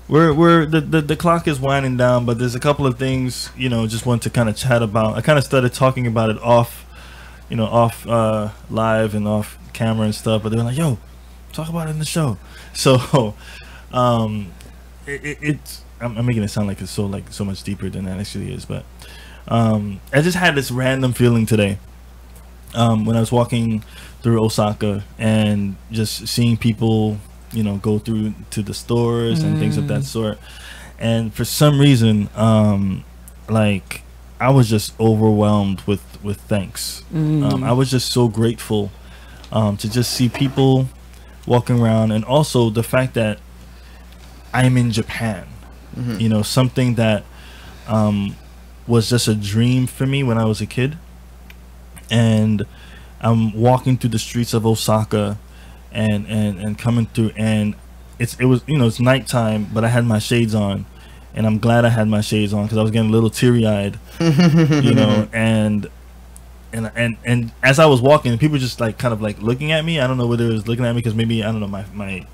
we're the clock is winding down, but there's a couple of things, you know, just want to kind of chat about. I kind of started talking about it off live and off camera and stuff, but they were like, yo, talk about it in the show. So it's I'm making it sound like it's so much deeper than that actually is, but I just had this random feeling today when I was walking through Osaka and just seeing people, you know, go through to the stores and things of that sort. And for some reason, like I was just overwhelmed with thanks. I was just so grateful to just see people walking around, and also the fact that I'm in Japan. You know, something that was just a dream for me when I was a kid. And I'm walking through the streets of Osaka and coming through, and it was, you know, it's nighttime, but I had my shades on, and I'm glad I had my shades on because I was getting a little teary-eyed, you know, and as I was walking, people just like kind of like looking at me. I don't know whether it was looking at me because maybe, I don't know, my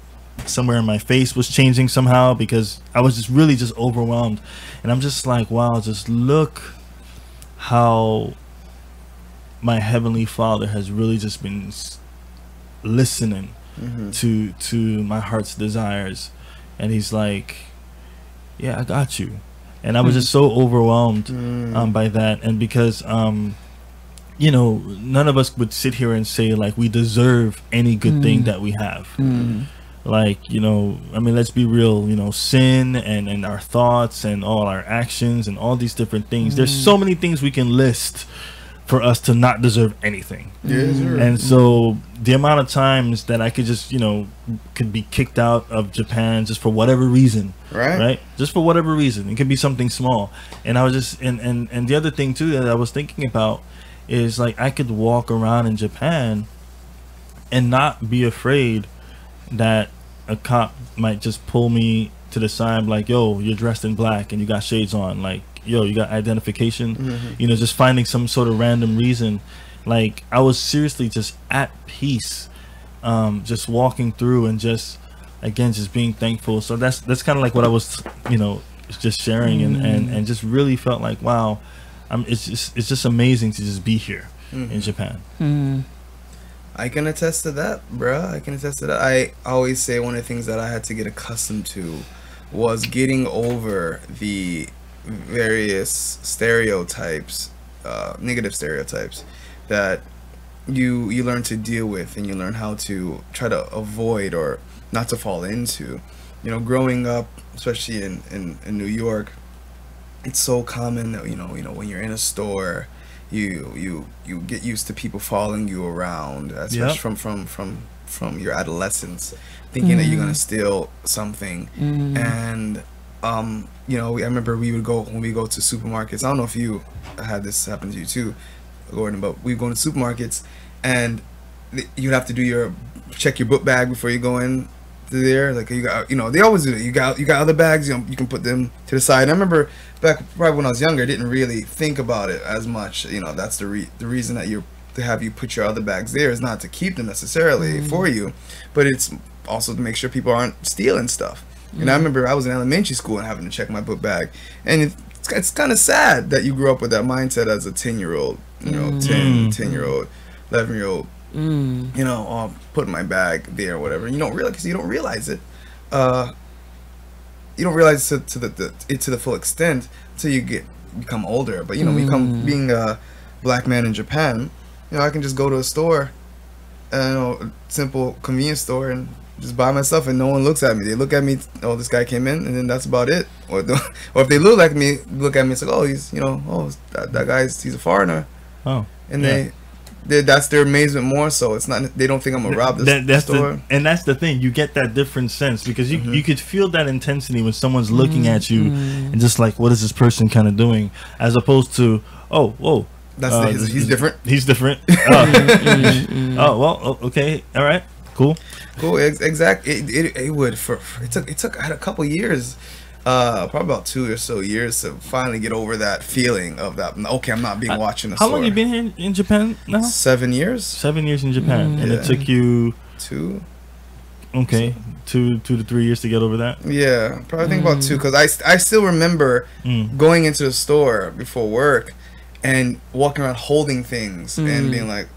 somewhere in my face was changing somehow, because I was just really just overwhelmed. And I'm just like, wow, just look how my Heavenly Father has really just been listening to my heart's desires. And he's like, yeah, I got you. And I was just so overwhelmed by that. And because you know, none of us would sit here and say like we deserve any good thing that we have. Like, you know, I mean, let's be real, you know, sin and our thoughts and all our actions and all these different things. There's so many things we can list for us to not deserve anything. And so the amount of times that I could just, you know, could be kicked out of Japan just for whatever reason, right? Just for whatever reason. It could be something small. And I was just, and the other thing too that I was thinking about is like, I could walk around in Japan and not be afraid that a cop might just pull me to the side, like, yo, you're dressed in black and you got shades on, like, yo, you got identification, you know, just finding some sort of random reason. Like, I was seriously just at peace, just walking through and just, again, just being thankful. So that's kind of like what I was, you know, just sharing, and just really felt like, wow, it's just amazing to just be here in Japan. I can attest to that, bruh. I can attest to that. I always say one of the things that I had to get accustomed to was getting over the various stereotypes, negative stereotypes that you learn to deal with, and you learn how to try to avoid or not to fall into. You know, growing up, especially in New York, it's so common that you know when you're in a store, you get used to people following you around, especially from your adolescence, thinking that you're gonna steal something. And you know, I remember when we go to supermarkets. I don't know if you had this happen to you too, Gordon, but we go to supermarkets and you'd have to check your book bag before you go in there. Like, you got, you know, they always do that. You got other bags, you know, you can put them to the side. And I remember back probably when I was younger, I didn't really think about it as much. You know, that's the reason that to have you put your other bags there is not to keep them necessarily for you, but it's also to make sure people aren't stealing stuff. And I remember I was in elementary school and having to check my book bag, and it's kind of sad that you grew up with that mindset as a 10-year-old, you know, 10-year-old, 11-year-old, you know, put my bag there or whatever. You don't realize, because you don't realize it. You don't realize it to the full extent until you become older. But you know, being a black man in Japan, you know, I can just go to a store, you know, a simple convenience store, and just buy my stuff, and no one looks at me. They look at me, oh, this guy came in, and then that's about it. Or if they look at me, it's like, oh, he's, you know, oh, that guy's, he's a foreigner. Oh, and yeah. That's their amazement more so. It's not, they don't think I'm gonna rob the store. And that's the thing, you get that different sense, because you could feel that intensity when someone's looking at you and just like, what is this person kind of doing, as opposed to, oh, whoa, he's different. He's different. Oh, well, okay, all right, cool. Exactly. It took I had a couple years, probably about 2 or so years to finally get over that feeling of that. Okay, I'm not being watching the store. How long you been here in Japan now? 7 years. 7 years in Japan, and it took you 2. Okay, 2 to 3 years to get over that. Yeah, probably think about 2, because I still remember going into the store before work and walking around holding things and being like,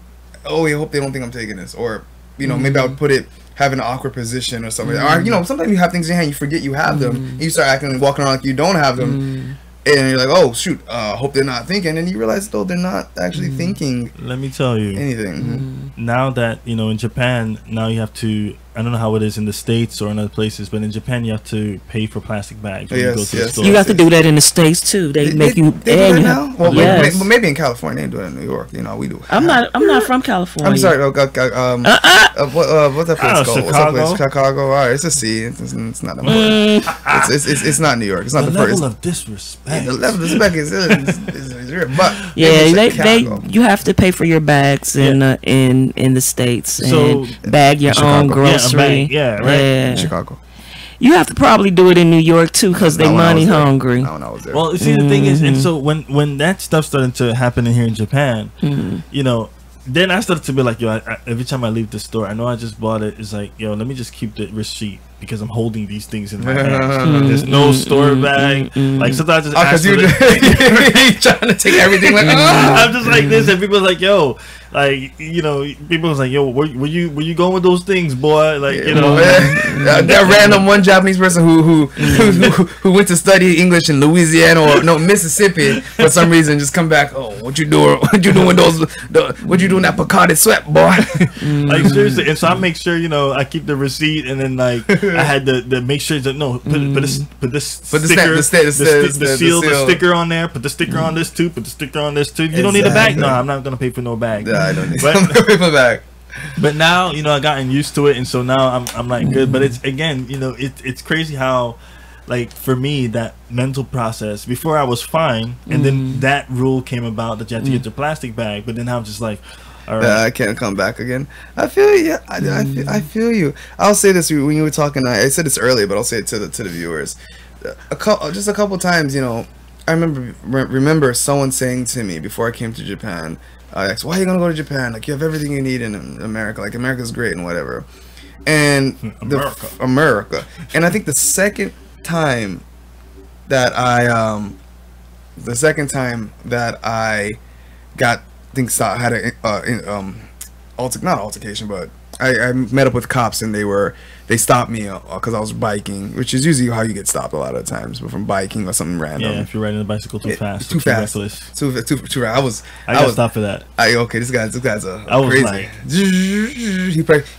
oh, I hope they don't think I'm taking this, or you know, maybe I would have an awkward position or something. Or, you know, sometimes you have things in your hand, you forget you have them, and you start acting and walking around like you don't have them, and you're like, oh shoot, hope they're not thinking, and you realize though they're not actually thinking. Let me tell you, anything. now that in Japan, now you have to. I don't know how it is in the States or in other places, but in Japan you have to pay for plastic bags when you go to the store. You have to do that in the States too. They make you. They do it now. Well, yes. maybe in California they do it in New York. We do. I'm not from California. I'm sorry. What's that place called? Chicago. Chicago. All right, it's a C. It's not important. It's not New York. It's not the first. level of disrespect. The level of disrespect is real. But you have to pay for your bags in the States and bag your own grocery. In Chicago. You have to probably do it in New York too, because they money hungry. No, I was there. Well, see, the thing is, and so when that stuff started to happen in here in Japan, then I started to be like, every time I leave the store, I know I just bought it. It's like, let me just keep the receipt because I'm holding these things in my hands. There's no store bag. Like sometimes I just ask you're trying to take everything. Like, I'm just like this, and people's like, people was like, where you going with those things, boy? Like, that random one Japanese person who went to study English in Louisiana or Mississippi for some reason just come back. Oh, what you doing? What you doing that Picardi sweat, boy? Like seriously, and so I make sure I keep the receipt, and then like I had to make sure that put the sticker on there, put the sticker on this too, put the sticker on this too. You don't need a bag. No, I'm not gonna pay for no bag. Yeah, I don't need to pay for a bag. But now I gotten used to it, and so now I'm like good. But it's again, it's crazy how, like for me, that mental process. Before I was fine, and then that rule came about that you have to get your plastic bag. But then I'm just like, all right, I can't come back again. I feel you. I feel you. I'll say this when you were talking. I said this earlier, but I'll say it to the viewers. Just a couple times, I remember someone saying to me before I came to Japan. I asked, why are you gonna go to Japan? Like, you have everything you need in America. Like, America's great and whatever. And America. And I think the second time that I got had a not altercation, but I met up with cops, and they stopped me because I was biking, which is usually how you get stopped a lot of times, but from biking or something random. Yeah, if you're riding a bicycle too fast, too fast, reckless. too fast. I got stopped for that. This guy's crazy.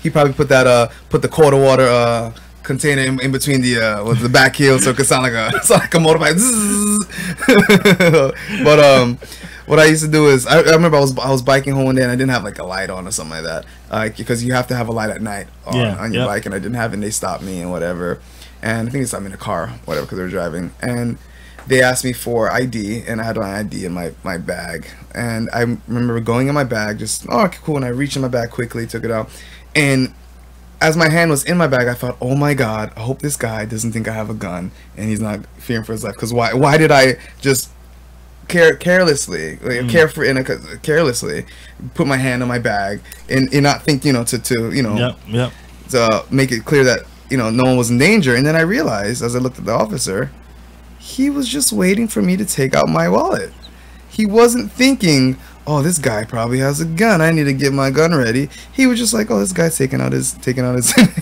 He probably put the quarter water container in between the back heel, so it could sound like a motorbike. But what I used to do is I remember I was biking home one day, and I didn't have like a light on or something like that, because you have to have a light at night on your bike, and I didn't have it, and they stopped me and whatever, and I think they stopped me in a car, whatever, because they were driving, and they asked me for ID, and I had my ID in my bag, and I remember going in my bag, just okay, cool, and I reached in my bag quickly, took it out, and as my hand was in my bag, I thought, oh my God, I hope this guy doesn't think I have a gun, and he's not fearing for his life, because why did I just carelessly put my hand on my bag and not think to make it clear that no one was in danger. And then I realized, as I looked at the officer, he was just waiting for me to take out my wallet. He wasn't thinking, oh, this guy probably has a gun, I need to get my gun ready. He was just like, oh, this guy's taking out his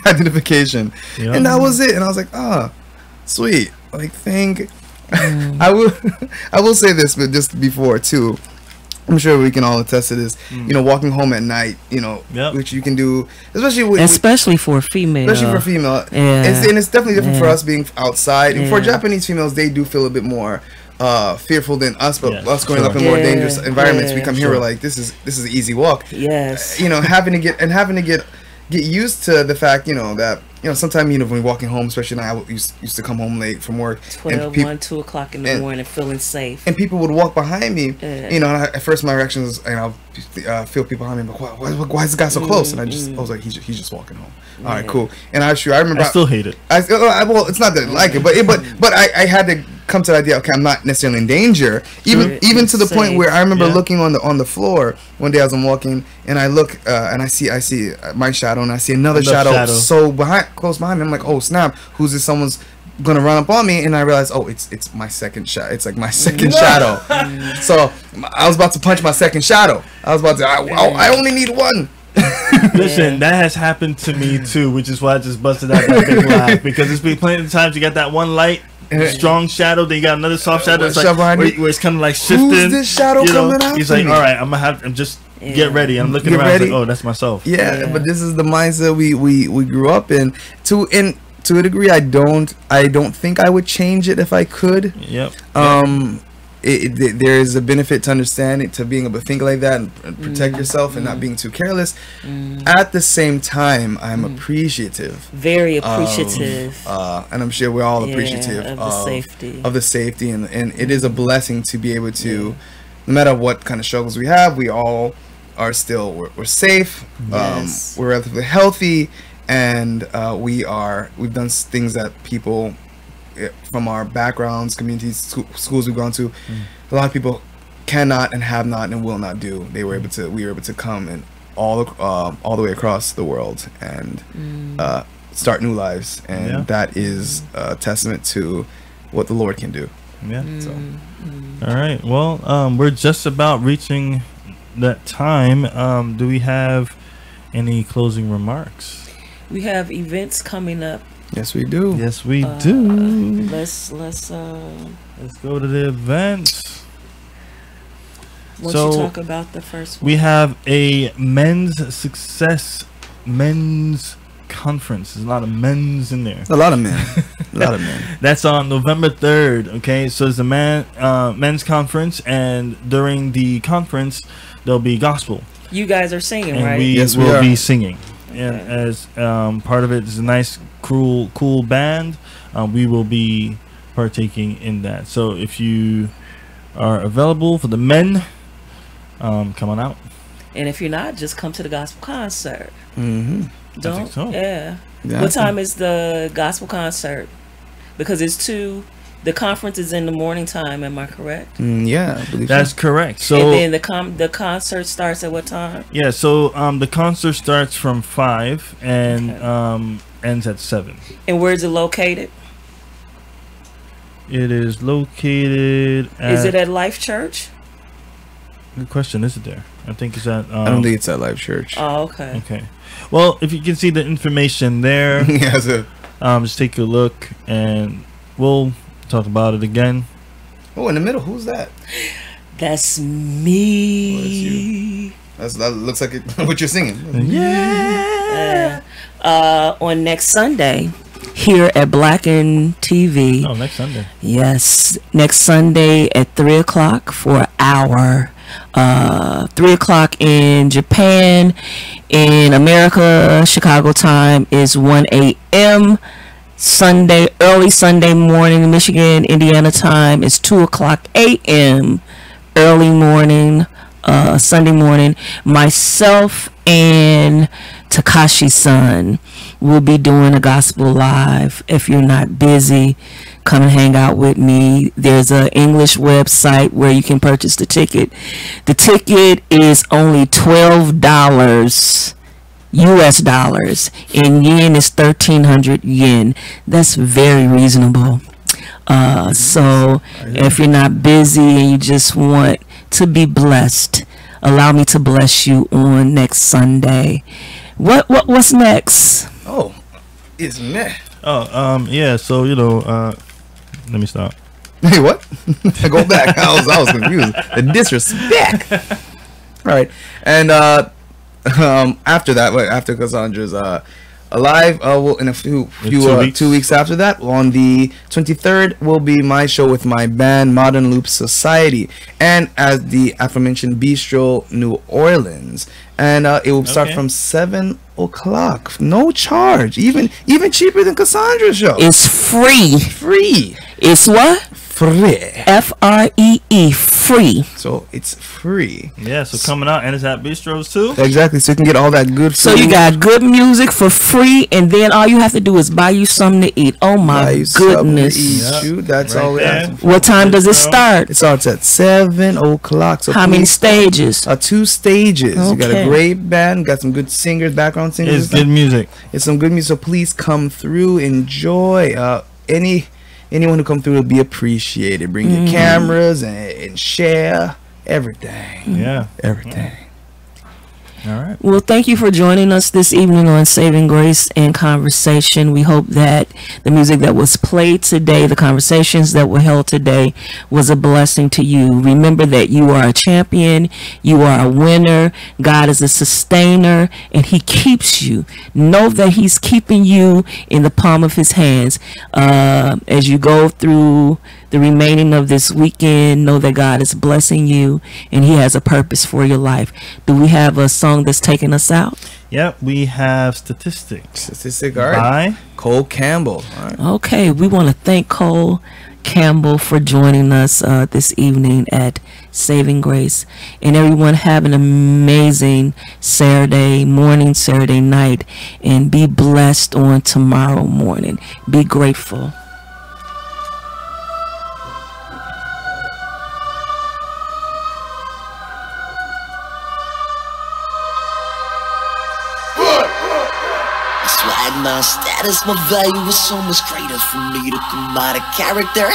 identification. And that was it. And I was like, sweet, like, thank I will say this, but just before too, I'm sure we can all attest to this. Walking home at night, which you can do, especially for a female. It's definitely different for us being outside. And for Japanese females, they do feel a bit more fearful than us, but us growing up in more dangerous environments, we come here, we're like, this is an easy walk. Yes. Having to get used to the fact, that sometimes when we're walking home, especially now, I used to come home late from work, 2 o'clock in the morning, feeling safe, and people would walk behind me. And at first my reaction was, I'll feel people behind me, but why is this guy so close? And I was like, he's just walking home. All right, cool. And I remember I still hate it. Well, it's not that I like it, but I had to come to the idea, okay, I'm not necessarily in danger, even to the point where I remember looking on the floor one day as I'm walking, and I look and I see my shadow, and I see another shadow so close behind me. I'm like, oh snap, who's this? Someone's gonna run up on me, and I realized, oh, it's my second shadow. It's like my second shadow. So I was about to punch my second shadow. I only need one. Listen, that has happened to me too, which is why I just busted out that big laugh, because it's been plenty of times you got that one light, strong shadow, then you got another soft shadow. It's like where it's kind of like shifting. Who's this shadow coming out? He's like, all right, I'm just get ready. I'm looking Get around. ready. Like, oh, that's myself. Yeah, but this is the mindset we grew up in. To a degree, I don't think I would change it if I could. Yep. There is a benefit to understand it, to being able to think like that and protect yourself and not being too careless. At the same time, I'm appreciative. Very appreciative. And I'm sure we're all appreciative of the safety. Of the safety, and it is a blessing to be able to, no matter what kind of struggles we have, we all are still we're safe. Yes. We're relatively healthy, and we've done things that people from our backgrounds, communities, schools we've gone to, a lot of people cannot and have not and will not do. We were able to come and all the way across the world and start new lives, and that is a testament to what the Lord can do. Yeah. So. All right. Well, we're just about reaching that time. Do we have any closing remarks? We have events coming up. Yes, we do. Yes, we do. Let's go to the events. Why So don't you talk about the first one? we have a men's conference. There's a lot of men's in there. A lot of men. A lot of men. That's on November 3rd. Okay, so it's a men's conference, and during the conference there'll be gospel. You guys are singing, And right? we Yes, we will are. be singing. And as part of it is a nice, cool band. We will be partaking in that. So if you are available for the men, come on out. And if you're not, just come to the gospel concert. Mm-hmm. Don't. think so. Yeah. Yeah, What time is the gospel concert? Because it's two. The conference is in the morning time. Am I correct? Yeah, I believe That's so. correct. So And then the concert starts at what time? yeah, so the concert starts from 5 and Okay. ends at 7. And where's it located? It is located at... Is it at Life Church? Good question. Is it there? I think it's at... I don't think it's at Life Church. Oh, okay. Okay. Well, if you can see the information there, Yeah, so, just take a look and we'll talk about it again. oh, in the middle, who's that? That's me. Oh, that's you. That looks like what you're singing. Yeah. On next Sunday, here at Blackan TV. Oh, next Sunday. Yes, next Sunday at 3 o'clock for an hour. 3 o'clock in Japan. In America, Chicago time is 1 a.m. Sunday, early Sunday morning. Michigan, Indiana time is 2 o'clock a.m. Early morning, Sunday morning. Myself and Takashi-san will be doing a gospel live. If you're not busy, come and hang out with me. There's an English website where you can purchase the ticket. The ticket is only $12 US dollars. In yen is 1,300 yen. That's very reasonable. So if you're not busy and you just want to be blessed, allow me to bless you on next Sunday. What's next? Oh, it's me. Oh, yeah. So let me stop. Hey, what? Go back. I was confused. The disrespect. All right, and after that, after Cassandra's live, well, in a few 2 weeks after that, on the 23rd, will be my show with my band Modern Loop Society, and at the aforementioned Bistro New Orleans, and it will start from 7 o'clock, no charge, even cheaper than Cassandra's show. It's free. Free. It's what? Free. Free. Free. So it's free. Yeah, so coming out, and it's at Bistros too. Exactly, so you can get all that good food. So you got good music for free, and then all you have to do is buy you something to eat. Oh Buy my you something to goodness! eat. Shoot, that's Right all we there. have. What time does it start? It starts at 7 o'clock. So How many please- stages? 2 stages. You got a Okay. great band, got some good singers, background singers. It's good music. It's some good music. So please come through, enjoy. Anyone who come through will be appreciated. Bring your cameras and share everything. Yeah. Everything. All right. Well, thank you for joining us this evening on Saving Grace and Conversation. We hope that the music that was played today, the conversations that were held today, was a blessing to you. Remember that you are a champion, you are a winner, God is a sustainer, and He keeps you. Know that He's keeping you in the palm of His hands. As you go through the remaining of this weekend, know that God is blessing you and He has a purpose for your life. Do we have a song that's taking us out? Yep, we have Statistics. Statistic, all right. By Cole Campbell. All right. Okay, we want to thank Cole Campbell for joining us this evening at Saving Grace. And everyone have an amazing Saturday morning, Saturday night, and be blessed on tomorrow morning. Be grateful. My status, my value is so much greater for me to come out of character.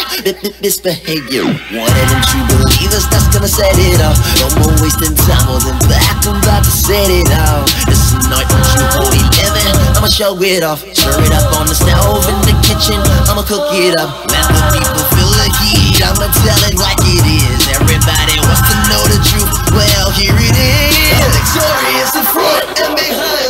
Misbehavior. One of them true believers that's gonna set it off. No more wasting time, holding back. I'm about to set it off. This is not what you holy living. I'ma show it off. Stir it up on the stove in the kitchen. I'ma cook it up. Let the people feel the heat. I'ma tell it like it is. Everybody wants to know the truth. Well, here it is. I'm victorious in front and behind.